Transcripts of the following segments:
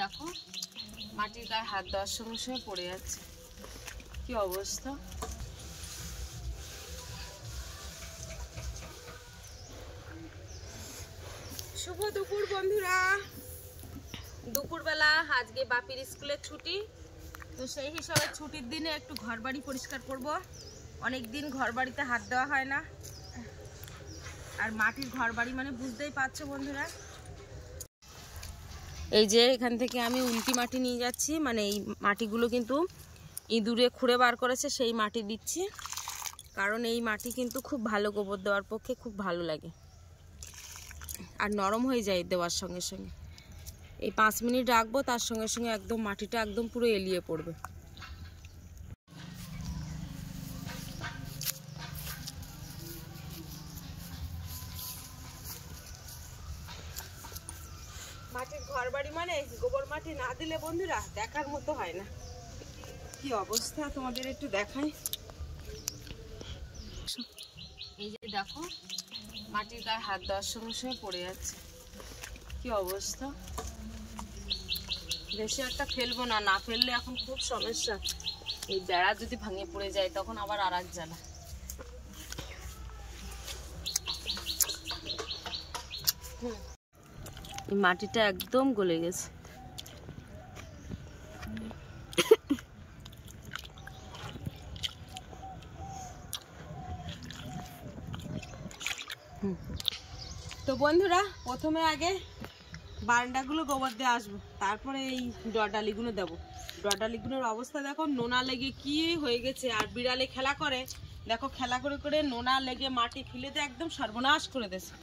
দেখো মাটির গায়ে হাত দেওয়ার সঙ্গে সঙ্গে পড়ে যাচ্ছে, কি অবস্থা। শুভ দুপুর বন্ধুরা, দুপুরবেলা আজকে বাপির স্কুলের ছুটি, তো সেই হিসাবে ছুটির দিনে একটু ঘর বাড়ি পরিষ্কার করব। অনেক দিন ঘর বাড়িতে হাত দেওয়া হয় না, আর মাটির ঘর বাড়ি মানে বুঝতেই পারছো বন্ধুরা। এই যে এখান থেকে আমি উল্টি মাটি নিয়ে যাচ্ছি, মানে এই মাটিগুলো কিন্তু ইঁদুরে খুঁড়ে বার করেছে, সেই মাটি দিচ্ছি, কারণ এই মাটি কিন্তু খুব ভালো, গোবর দেওয়ার পক্ষে খুব ভালো লাগে আর নরম হয়ে যায় দেওয়ার সঙ্গে সঙ্গে। এই 5 মিনিট রাখবো, তার সঙ্গে সঙ্গে একদম মাটিটা একদম পুরো এলিয়ে পড়বে। মাটির ঘর বাড়ি মানে গোবর মাটি না দিলে বন্ধুরা দেখার মতো হয় না, কি অবস্থা তোমাদের একটু দেখাই। এই যে দেখো মাটির গায়ে হাত দেওয়ার সঙ্গে সঙ্গে পড়ে যাচ্ছে, কি অবস্থা। বেশি একটা ফেলবো না, না ফেললে এখন খুব সমস্যা। এই বেড়া যদি ভাঙে পড়ে যায় তখন আবার আর এক জ্বালা। এই মাটিটা একদম গলে গেছে। তো বন্ধুরা প্রথমে আগে বারান্দাগুলো গোবর দিয়ে আসবো, তারপরে এই ডডালিগুলো দেবো। ডডালিগুলোর অবস্থা দেখো, নোনা লেগে কি হয়ে গেছে। আর বিড়ালে খেলা করে, দেখো খেলা করে করে নোনা লেগে মাটি ফেলেতে একদম সর্বনাশ করে দিয়েছে।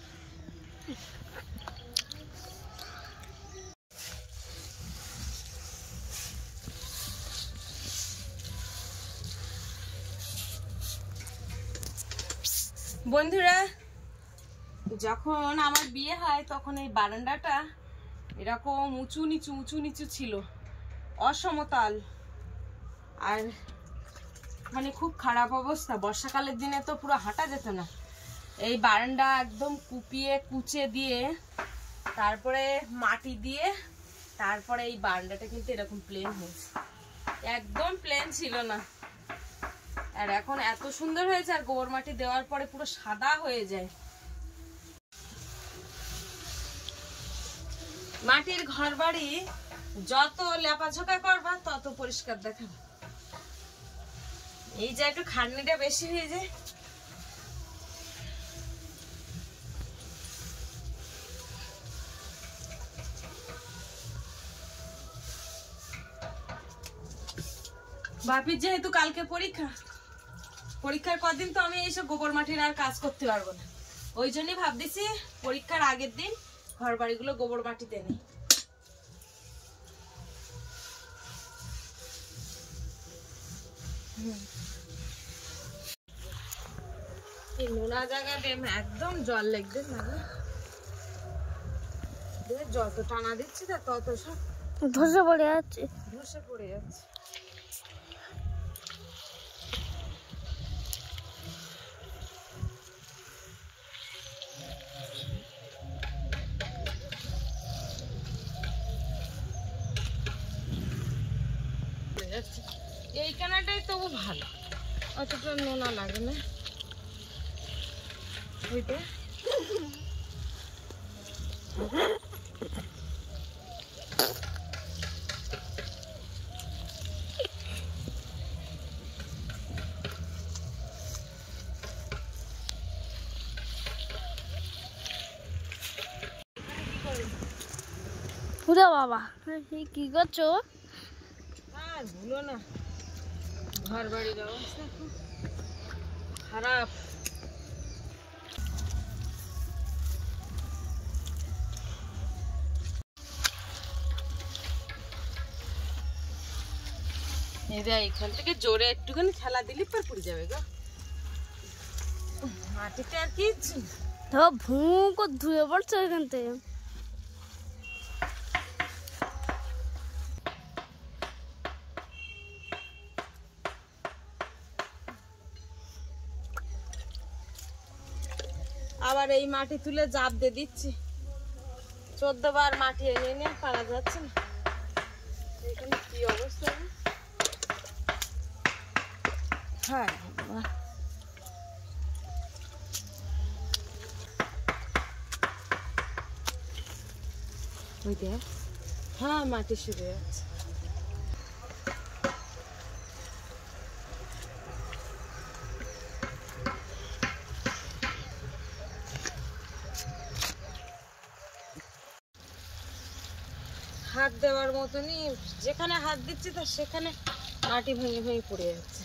বন্ধুরা যখন আমার বিয়ে হয় তখন এই বারান্দাটা এরকম উঁচু নিচু ছিল, অসমতল, আর মানে খুব খারাপ অবস্থা। বর্ষাকালের দিনে তো পুরো হাঁটা যেত না। এই বারান্দা একদম কুপিয়ে কুচে দিয়ে তারপরে মাটি দিয়ে তারপরে এই বারান্দাটা কিন্তু এরকম প্লেন হয়েছে, একদম প্লেন ছিল না। আর এখন এত সুন্দর হয়েছে, আর গোবর মাটি দেওয়ার পরে পুরো সাদা হয়ে যায়। মাটির ঘর বাড়ি যত লেপাঝোকা করবা তত পরিষ্কার দেখাবে। এই যে একটু খাটনিটা বেশি হয়ে যায়। বাপির যেহেতু কালকে পরীক্ষার কদিন তো আমি এইসব গোবর মাটির আর কাজ করতে পারবো না, ওই জন্যই ভাবতেছি পরীক্ষার আগের দিন ঘর বাড়িগুলো গোবর মাটিতে নেই। এই নোনা জায়গাতে একদম জল লেগে না, যত টানা দিচ্ছি তা তত সব ধসে পড়ে যাচ্ছে। এই কানাটাই তবু ভালো, অতটা নোনা লাগে না। ওইটা বাবা কি করছো? আর ভুলো না, ঘর বাড়ির অবস্থা খুব খারাপ। এখান থেকে জোরে একটুখানি খেলা দিলি পর পড়ে যাবে গো মাটিতে। আর কি ভু করে ধুয়ে পড়ছো এখান থেকে। আবার এই মাটি তুলে জাপ দিয়ে দিচ্ছি, 14 বার মাটি এনে নিয়ে পারা যাচ্ছে না। এখানে কি অবস্থা? হ্যাঁ ওই দেখ, হ্যাঁ মাটি শুরু যাচ্ছে। হাত দেওয়ার মতনই, যেখানে হাত দিচ্ছে তো সেখানে মাটি ভেঙে ভেঙে পড়ে যাচ্ছে।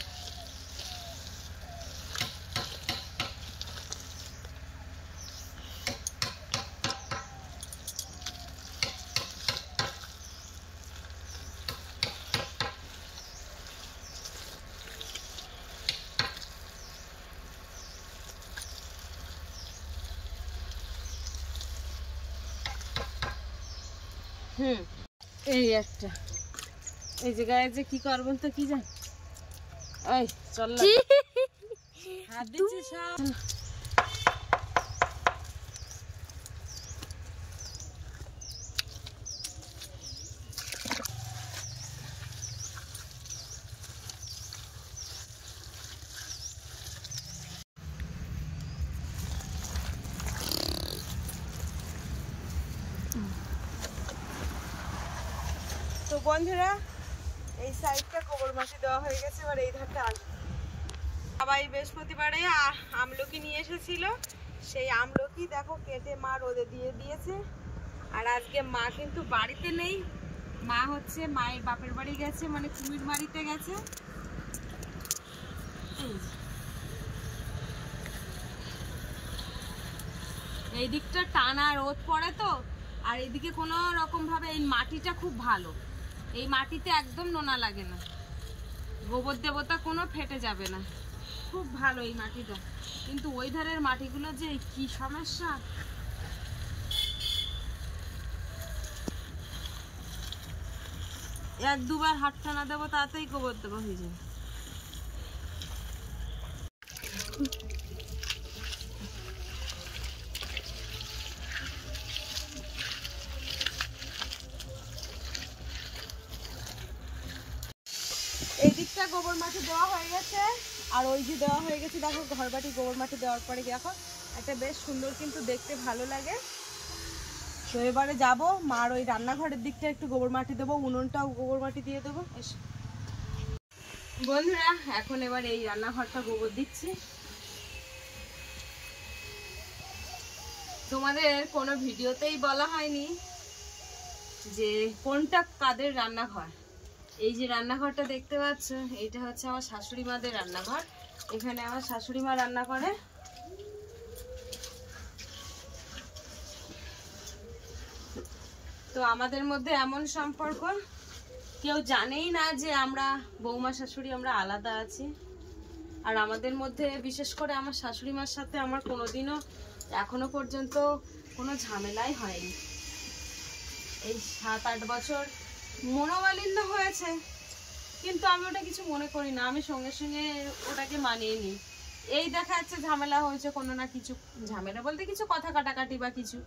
এই একটা, এই জায়গায় যে কি করবেন তো কি জান, এই চল হাত দিচ্ছি সব। তো বন্ধুরা, এই সাইডটা গোবর মাটি দেওয়া হয়ে গেছে, এবার এই ধারটা আসবে। সবাই বৃহস্পতিবারে আমলকি নিয়ে এসেছিল, সেই আমলকি দেখো কেটে মা রোদে দিয়ে দিয়েছে। আর আজকে মা কিন্তু বাড়িতে নেই, মা হচ্ছে মায়ের বাপের বাড়ি গেছে, মানে কুমির বাড়িতে গেছে। এই দিকটা টানা রোদ পড়ে তো, আর এইদিকে কোনো রকম ভাবে এই মাটিটা খুব ভালো, এই মাটিতে একদম নোনা লাগে না, গোবর দেবতা কোনো ফেটে যাবে না, খুব ভালো এই মাটিটা। কিন্তু ওই ধারের মাটিগুলো যে কি সমস্যা, এক দুবার হাত টানা দেবো তাতেই গোবর দেবো হয়ে যাবে। এই দিকটা গোবর মাটি দেওয়া হয়ে গেছে, আর ওই যে দেওয়া হয়ে গেছে দেখো ঘর বাটি, গোবর মাটি দেওয়ার পরে দেখো একটা বেশ সুন্দর কিন্তু দেখতে ভালো লাগে। তো এবারে যাবো মার ওই রান্নাঘরের দিকটা একটু গোবর মাটি দেবো, উনুনটাও গোবর মাটি দিয়ে দেবো। বন্ধুরা এখন এবার এই রান্নাঘরটা গোবর দিচ্ছি। তোমাদের কোনো ভিডিওতেই বলা হয়নি যে কোনটা কাদের রান্নাঘর। এই যে রান্নাঘরটা দেখতে পাচ্ছ, এইটা হচ্ছে আমার শাশুড়ি মাদের রান্নাঘর, এখানে আমার শাশুড়ি মা রান্না করে। তো আমাদের মধ্যে এমন সম্পর্ক, কেউ জানেই না যে আমরা বৌমা শাশুড়ি আমরা আলাদা আছি। আর আমাদের মধ্যে বিশেষ করে আমার শাশুড়ি মার সাথে আমার কোনোদিনও এখনো পর্যন্ত কোনো ঝামেলাই হয়নি। এই 7-8 বছর মনোমালিন্য হয়েছে, কিন্তু আমি ওটা কিছু মনে করি না, আমি সঙ্গে সঙ্গে ওটাকে মানিয়ে নিই। এই দেখা যাচ্ছে ঝামেলা হয়েছে, কোনো না কিছু ঝামেলা বলতে কিছু কথা কাটাকাটি বা কিছু,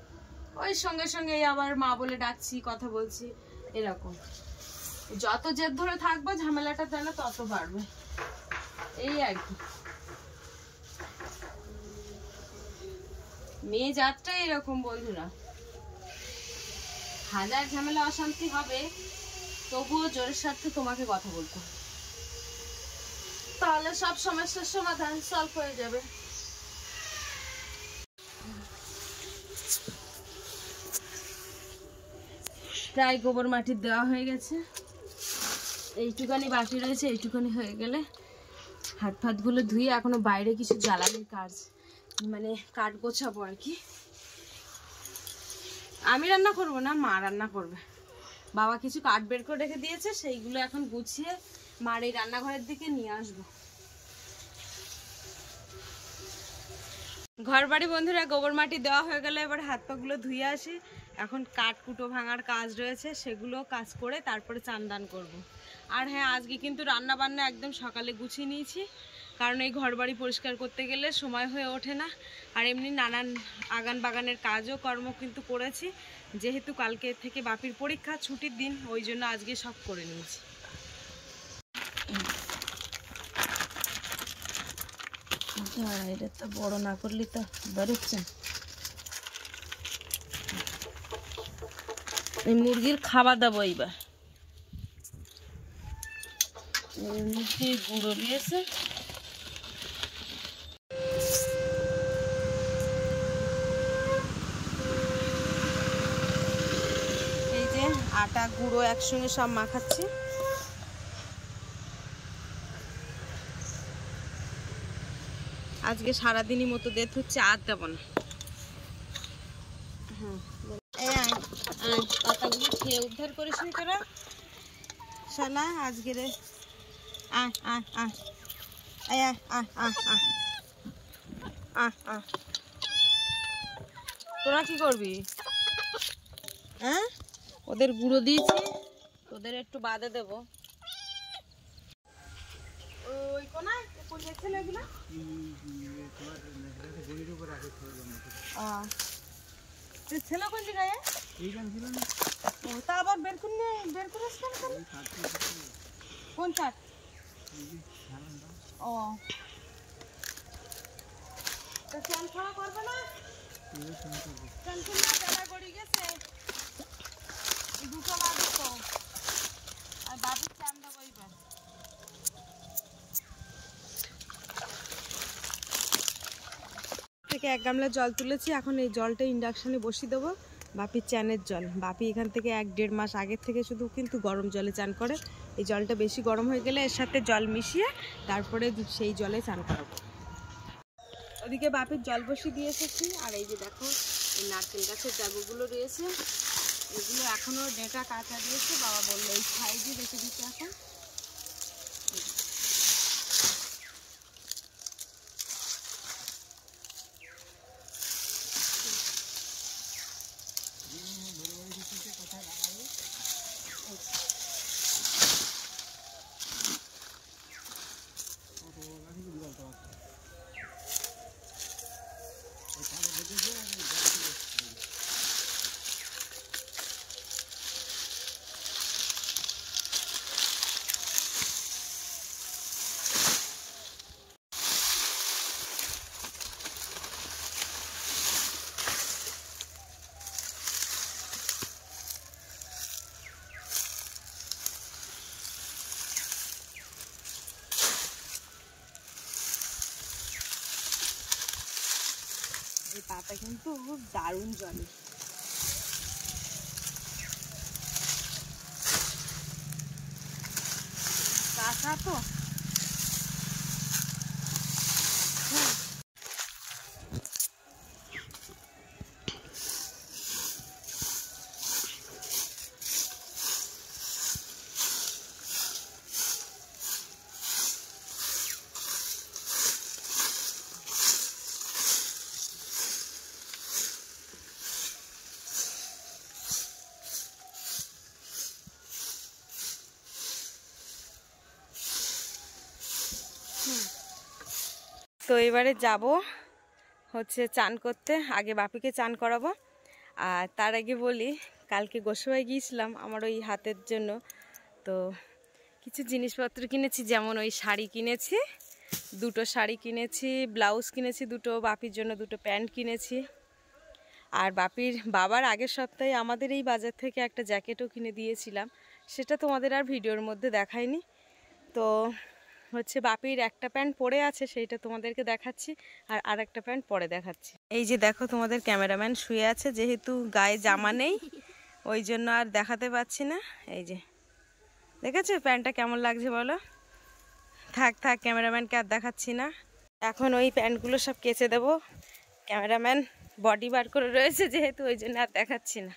ওই সঙ্গে সঙ্গে আবার মা বলে ডাকছি, কথা বলছি, এরকম। যত জেদ ধরে থাকবো ঝামেলাটা যেন তত বাড়বে, এই আর কি। মেয়ে জাতটাই এরকম বন্ধুরা, হাজার ঝামেলা অশান্তি হবে তবুও জোরের স্বার্থে তোমাকে কথা বলতে হবে, তাহলে সব সমস্যার সমাধান সলভ হয়ে যাবে। প্রায় গোবর মাটি দেওয়া হয়ে গেছে, এইটুখানি বাকি রয়েছে, এইটুখানি হয়ে গেলে হাত ফাতগুলো ধুয়ে এখনো বাইরে কিছু জ্বালানির কাজ, মানে কাঠ গোছাবো আর কি। আমি রান্না করব না, মা রান্না করবে। বাবা কিছু কাঠ বের করে রেখে দিয়েছে, সেইগুলো এখন গুছিয়ে মার এই রান্নাঘরের দিকে নিয়ে আসবো। ঘর বাড়ি বন্ধুরা গোবর মাটি দেওয়া হয়ে গেলে এবার হাত পাগুলো ধুয়ে আসি। এখন কাঠ কুটো ভাঙার কাজ রয়েছে, সেগুলো কাজ করে তারপরে চান দান করবো। আর হ্যাঁ, আজকে কিন্তু রান্না বান্না একদম সকালে গুছিয়ে নিয়েছি, কারণ এই ঘর বাড়ি পরিষ্কার করতে গেলে সময় হয়ে ওঠে না। আর এমনি নানান আগান বাগানের কাজও কর্ম কিন্তু করেছি, যেহেতু কালকে থেকে বাপির পরীক্ষা, ছুটির দিন, ওই জন্য আজকে সব করে নিয়েছি। এটা তো বড় না করলে তো বেরোচ্ছে। এই মুরগির খাবার দেবো এইবার। মুরগির গুঁড়ো দিয়েছে, এই যে আটা গুঁড়ো একসঙ্গে সব মাখাচ্ছি। আজকে সারাদিনই মতো দেখ হচ্ছে, আর দেবো না। পাতাগুলো খেয়ে উদ্ধার করিস নি তোরা শালা আজকে রে। তোরা কি করবি? হ্যাঁ, ওদের গুঁড়ো দিয়েছি, তোদের একটু বাদে দেবো। ওই কোনায় কোন ছেলেগুলো ছেলে কোন জায়গায়? তা আবার বের করিস কোন চাট? ও চান খাওয়া করবে না? চান খুলনা বেলা গড়ি গেছে, দুটো বাজে তো। আর বাবুর চান দেবো এইবার। থেকে 1 গামলা জল তুলেছি, এখন এই জলটা ইন্ডাকশানে বসিয়ে দেবো। বাপির চানের জল, বাপি এখান থেকে 1-1.5 মাস আগের থেকে শুধু কিন্তু গরম জলে চান করে। এই জলটা বেশি গরম হয়ে গেলে এর সাথে জল মিশিয়ে তারপরে সেই জলে চান করাবো। ওদিকে বাপির জল বসিয়ে দিয়ে এসেছি। আর এই যে দেখো এই নারকেল গাছের ডাগুগুলো রয়েছে, এগুলো এখনও ডেটা কাঁচা দিয়েছে, বাবা বললো এই সাইজে রেখে দিতে এখন। এই পাতা কিন্তু খুব দারুণ জলে, কাঁচা তো। তো এবারে যাব হচ্ছে চান করতে, আগে বাপিকে চান করাবো। আর তার আগে বলি, কালকে গোসাবায় গিয়েছিলাম আমার ওই হাতের জন্য, তো কিছু জিনিসপত্র কিনেছি, যেমন ওই শাড়ি কিনেছি, 2টো শাড়ি কিনেছি, ব্লাউজ কিনেছি 2টো, বাপির জন্য 2টো প্যান্ট কিনেছি। আর বাবার আগের সপ্তাহে আমাদের এই বাজার থেকে একটা জ্যাকেটও কিনে দিয়েছিলাম, সেটা তোমাদের আর ভিডিওর মধ্যে দেখাইনি। তো হচ্ছে বাপির একটা প্যান্ট পরে আছে, সেইটা তোমাদেরকে দেখাচ্ছি, আর আরেকটা প্যান্ট পরে দেখাচ্ছি। এই যে দেখো তোমাদের ক্যামেরাম্যান শুয়ে আছে, যেহেতু গায়ে জামা নেই ওই জন্য আর দেখাতে পাচ্ছি না। এই যে দেখেছো প্যান্টটা কেমন লাগছে বলো? থাক ক্যামেরাম্যানকে আর দেখাচ্ছি না। এখন ওই প্যান্টগুলো সব কেচে দেবো, ক্যামেরাম্যান বডি বার করে রয়েছে যেহেতু, ওই জন্য আর দেখাচ্ছি না।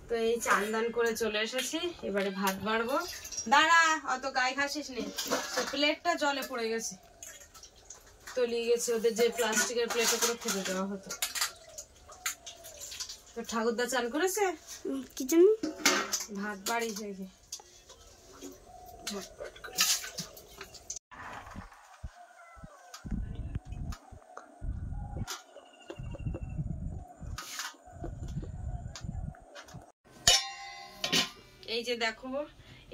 তো এই চান দান করে চলে এসেছি, এবারে ভাত বাড়বো। দাঁড়া, অত গায়ে ঘাসিস নি, প্লেটটা জলে পড়ে গেছে, তলিয়ে গেছে, ওদের যে প্লাস্টিকের প্লেটে করে ফেলে দেওয়া হতো। তো ঠাকুরদা চান করেছে কি জন্য? ভাত বাড়ি থেকে ঝটপট করে। এই যে দেখো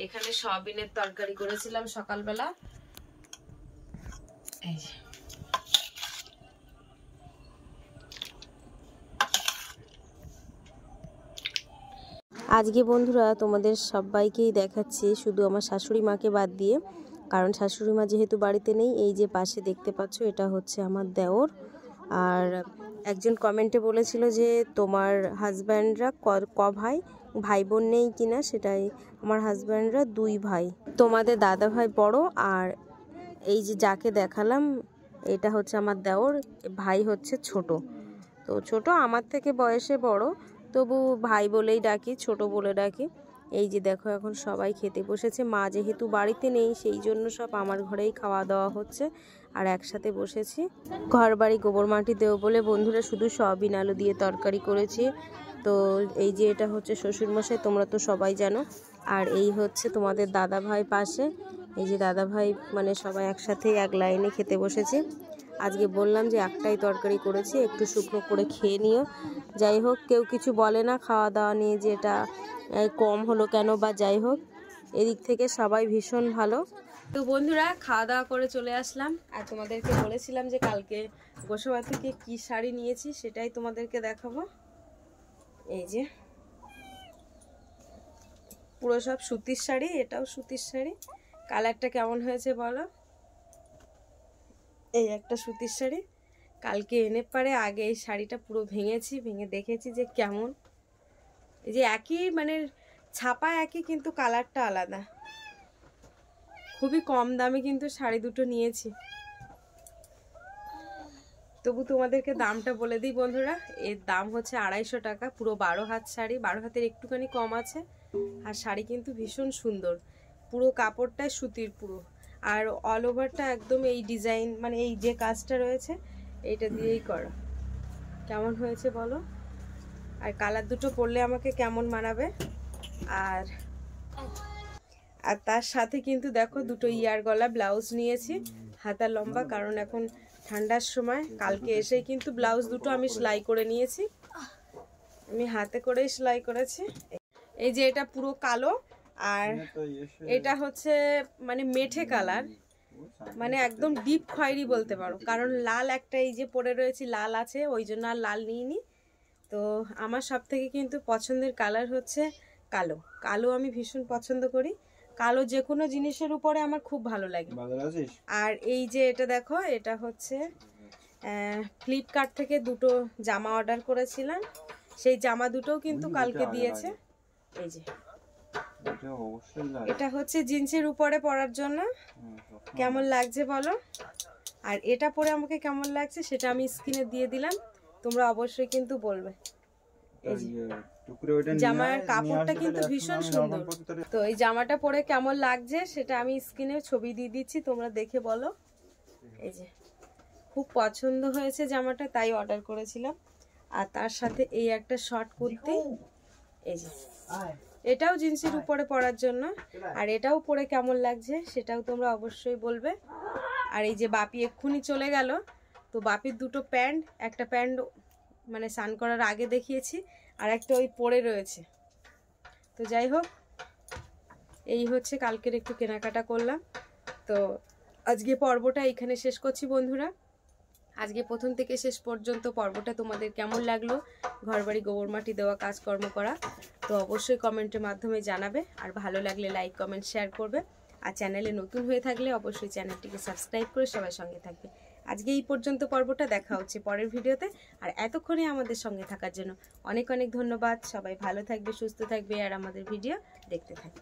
এখানে সয়াবিনের তরকারি করেছিলাম সকালবেলা। এই যে আজকে বন্ধুরা তোমাদের সবাইকেই দেখাচ্ছি, শুধু আমার শাশুড়ি মাকে বাদ দিয়ে, কারণ শাশুড়ি মা যেহেতু বাড়িতে নেই। এই যে পাশে দেখতে পাচ্ছ এটা হচ্ছে আমার দেওর। আর একজন কমেন্টে বলেছিল যে তোমার হাজব্যান্ডরা ক ভাই, ভাই বোন নেই কিনা, সেটাই। আমার হাজব্যান্ডরা 2 ভাই, তোমাদের দাদা ভাই বড়, আর এই যে যাকে দেখালাম এটা হচ্ছে আমার দেওর, ভাই হচ্ছে ছোট। তো ছোট আমার থেকে বয়সে বড়, তবু ভাই বলেই ডাকি, ছোট বলে ডাকি। এই যে দেখো এখন সবাই খেতে বসেছে। মা যেহেতু বাড়িতে নেই সেই জন্য সব আমার ঘরেই খাওয়া দাওয়া হচ্ছে আর একসাথে বসেছি। ঘর বাড়ি গোবর মাটি দেবো বলে বন্ধুরা শুধু সয়াবিন আলু দিয়ে তরকারি করেছি। তো এই যে এটা হচ্ছে শ্বশুরমশাই, তোমরা তো সবাই জানো। আর এই হচ্ছে তোমাদের দাদা ভাই পাশে। এই যে দাদা ভাই, মানে সবাই একসাথে এক লাইনে খেতে বসেছে। আজকে বললাম যে একটাই তরকারি করেছি, একটু শুকনো করে খেয়ে নিও। যাই হোক, কেউ কিছু বলে না খাওয়া দাওয়া নিয়ে যে এটা কম হলো কেন, বা যাই হোক, এদিক থেকে সবাই ভীষণ ভালো। তো বন্ধুরা খাওয়া দাওয়া করে চলে আসলাম। আর তোমাদেরকে বলেছিলাম যে কালকে গোসাবা থেকে কি শাড়ি নিয়েছি সেটাই তোমাদেরকে দেখাবো। এই যে পুরো সব সুতির শাড়ি, এটাও সুতির শাড়ি। কালারটা কেমন হয়েছে বলো? এই একটা সুতির শাড়ি কালকে এনে পারে আগে এই শাড়িটা পুরো ভেঙেছি, ভেঙে দেখেছি যে কেমন। এই যে একই মানে ছাপা একই, কিন্তু কালারটা আলাদা। খুবই কম দামে কিন্তু শাড়ি দুটো নিয়েছি। তবু তোমাদেরকে দামটা বলে দিই বন্ধুরা, এর দাম হচ্ছে 250 টাকা। পুরো 12 হাত শাড়ি, 12 হাতের একটুখানি কম আছে। আর শাড়ি কিন্তু ভীষণ সুন্দর, পুরো কাপড়টাই সুতির পুরো। আর অল ওভারটা একদম এই ডিজাইন, মানে এই যে কাজটা রয়েছে এইটা দিয়েই করা। কেমন হয়েছে বলো? আর কালার দুটো পরলে আমাকে কেমন মানাবে। আর তার সাথে কিন্তু দেখো দুটো ইয়ার গলা ব্লাউজ নিয়েছি, হাতা লম্বা, কারণ এখন ঠান্ডার সময়। কালকে এসেই কিন্তু ব্লাউজ দুটো আমি সেলাই করে নিয়েছি, আমি হাতে করেই সেলাই করেছি। এই যে এটা পুরো কালো, আর এটা হচ্ছে মানে মেঠে কালার, মানে একদম ডিপ খয়েরি বলতে পারো। কারণ লাল একটা এই যে পরে রয়েছে, লাল আছে, ওই জন্য আর লাল নিইনি। তো আমার সব থেকে কিন্তু পছন্দের কালার হচ্ছে কালো। কালো আমি ভীষণ পছন্দ করি, কালো যে কোনো জিনিসের উপরে আমার খুব ভালো লাগে। আর এই যে এটা দেখো, এটা হচ্ছে ফ্লিপকার্ট থেকে দুটো জামা অর্ডার করেছিলাম, সেই জামা দুটোও কিন্তু কালকে দিয়েছে। এই যে এটা হচ্ছে জিন্সের উপরে পরার জন্য। কেমন লাগছে বলো? আর এটা পরে আমাকে কেমন লাগছে সেটা আমি স্ক্রিনে দিয়ে দিলাম, তোমরা অবশ্যই কিন্তু বলবে। এই যে জামার কাপড়টা কিন্তু ভীষণ সুন্দর। তো এই জামাটা পরে কেমন লাগছে সেটা আমি স্ক্রিনে ছবি দিয়ে দিচ্ছি, তোমরা দেখে বলো। এই যে খুব পছন্দ হয়েছে জামাটা, তাই অর্ডার করেছিলাম। আর তার সাথে এই একটা শর্ট কুর্তি, এই যে এটাও জিন্সের উপরে পরার জন্য। আর এটাও পরে কেমন লাগছে সেটাও তোমরা অবশ্যই বলবে। আর এই যে বাপি এক্ষুনি চলে গেল, তো বাপির দুটো প্যান্ট, একটা প্যান্ট মানে স্নান করার আগে দেখিয়েছি, আর একটা ওই পরে রয়েছে। তো যাই হোক, এই হচ্ছে কালকের একটু কেনাকাটা করলাম। তো আজকে পর্বটা এখানে শেষ করছি বন্ধুরা। আজকে প্রথম থেকে শেষ পর্যন্ত পর্বটা তোমাদের কেমন লাগলো, ঘরবাড়ি গোবর মাটি দেওয়া কাজকর্ম করা, তো অবশ্যই কমেন্টের মাধ্যমে জানাবে। আর ভালো লাগলে লাইক কমেন্ট শেয়ার করবে। আর চ্যানেলে নতুন হয়ে থাকলে অবশ্যই চ্যানেলটিকে সাবস্ক্রাইব করে সবাই সঙ্গে থাকবে। আজকে এই পর্যন্ত পর্বটা, দেখা হচ্ছে পরের ভিডিওতে। আর এতক্ষণে আমাদের সঙ্গে থাকার জন্য অনেক অনেক ধন্যবাদ। সবাই ভালো থাকবে, সুস্থ থাকবে, আর আমাদের ভিডিও দেখতে থাকবে।